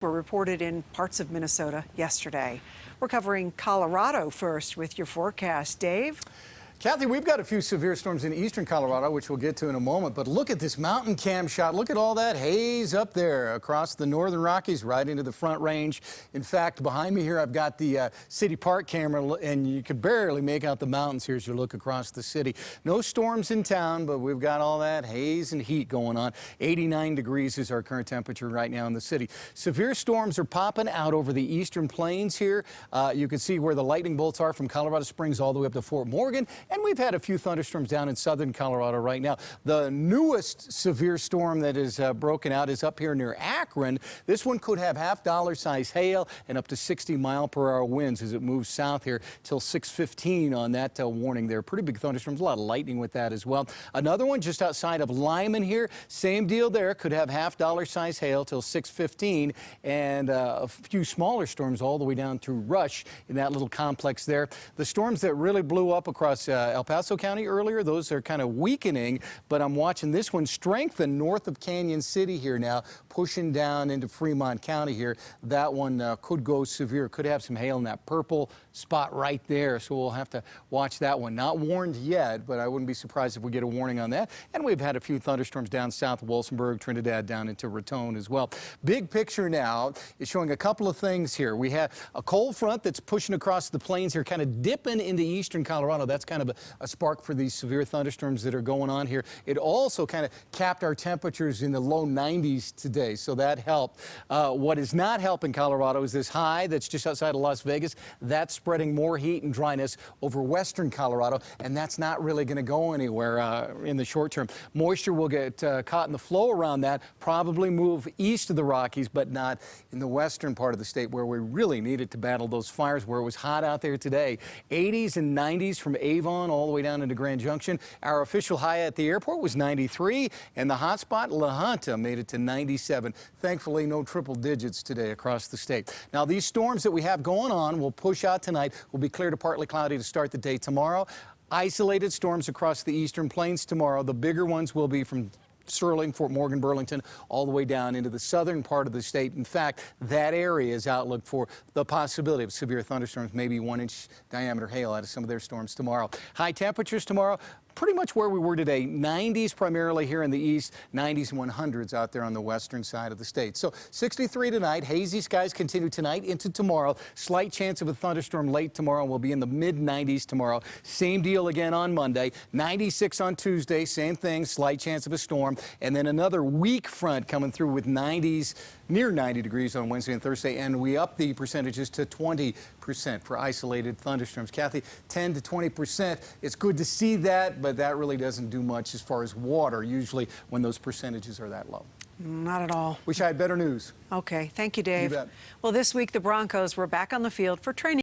were reported in parts of Minnesota yesterday. We're covering Colorado first with your forecast. Dave? Kathy, we've got a few severe storms in eastern Colorado, which we'll get to in a moment. But look at this mountain cam shot. Look at all that haze up there across the northern Rockies, right into the Front Range. In fact, behind me here, I've got the city park camera, and you can barely make out the mountains here as you look across the city. No storms in town, but we've got all that haze and heat going on. 89 degrees is our current temperature right now in the city. Severe storms are popping out over the eastern plains here. You can see where the lightning bolts are from Colorado Springs all the way up to Fort Morgan. And we've had a few thunderstorms down in southern Colorado right now. The newest severe storm that is broken out is up here near Akron. This one could have half-dollar size hail and up to 60-mile-per-hour winds as it moves south here till 6:15 on that warning there. Pretty big thunderstorms, a lot of lightning with that as well. Another one just outside of Lyman here. Same deal there. Could have half-dollar size hail till 6:15 and a few smaller storms all the way down through Rush in that little complex there. The storms that really blew up across El Paso County earlier, those are kind of weakening, but I'm watching this one strengthen north of Canyon City here now, pushing down into Fremont County here. That one could go severe, could have some hail in that purple spot right there, so we'll have to watch that one. Not warned yet, but I wouldn't be surprised if we get a warning on that. And we've had a few thunderstorms down south of Wilsonburg, Trinidad, down into Raton as well. Big picture now is showing a couple of things here. We have a cold front that's pushing across the plains here, kind of dipping into eastern Colorado. That's kind of a spark for these severe thunderstorms that are going on here. It also kind of capped our temperatures in the low 90s today, so that helped. What is not helping Colorado is this high that's just outside of Las Vegas. That's spreading more heat and dryness over western Colorado, and that's not really going to go anywhere in the short term. Moisture will get caught in the flow around that, probably move east of the Rockies, but not in the western part of the state where we really needed to battle those fires, where it was hot out there today. 80s and 90s from Avon all the way down into Grand Junction. Our official high at the airport was 93, and the hot spot, La Junta, made it to 97. Thankfully, no triple digits today across the state. Now, these storms that we have going on will push out tonight. Will be clear to partly cloudy to start the day tomorrow. Isolated storms across the eastern plains tomorrow. The bigger ones will be from Sterling, Fort Morgan, Burlington, all the way down into the southern part of the state. In fact, that area is outlook for the possibility of severe thunderstorms, maybe 1-inch diameter hail out of some of their storms tomorrow. High temperatures tomorrow, pretty much where we were today. 90s primarily here in the east, 90s and 100s out there on the western side of the state. So 63 tonight. Hazy skies continue tonight into tomorrow. Slight chance of a thunderstorm late tomorrow. We'll be in the mid-90s tomorrow. Same deal again on Monday. 96 on Tuesday. Same thing. Slight chance of a storm. And then another weak front coming through with 90s, near 90 degrees on Wednesday and Thursday. And we up the percentages to 20% for isolated thunderstorms. Kathy, 10 to 20%. It's good to see that, but that really doesn't do much as far as water, usually when those percentages are that low. Not at all. Wish I had better news. Okay. Thank you, Dave. You bet. Well, this week the Broncos were back on the field for training.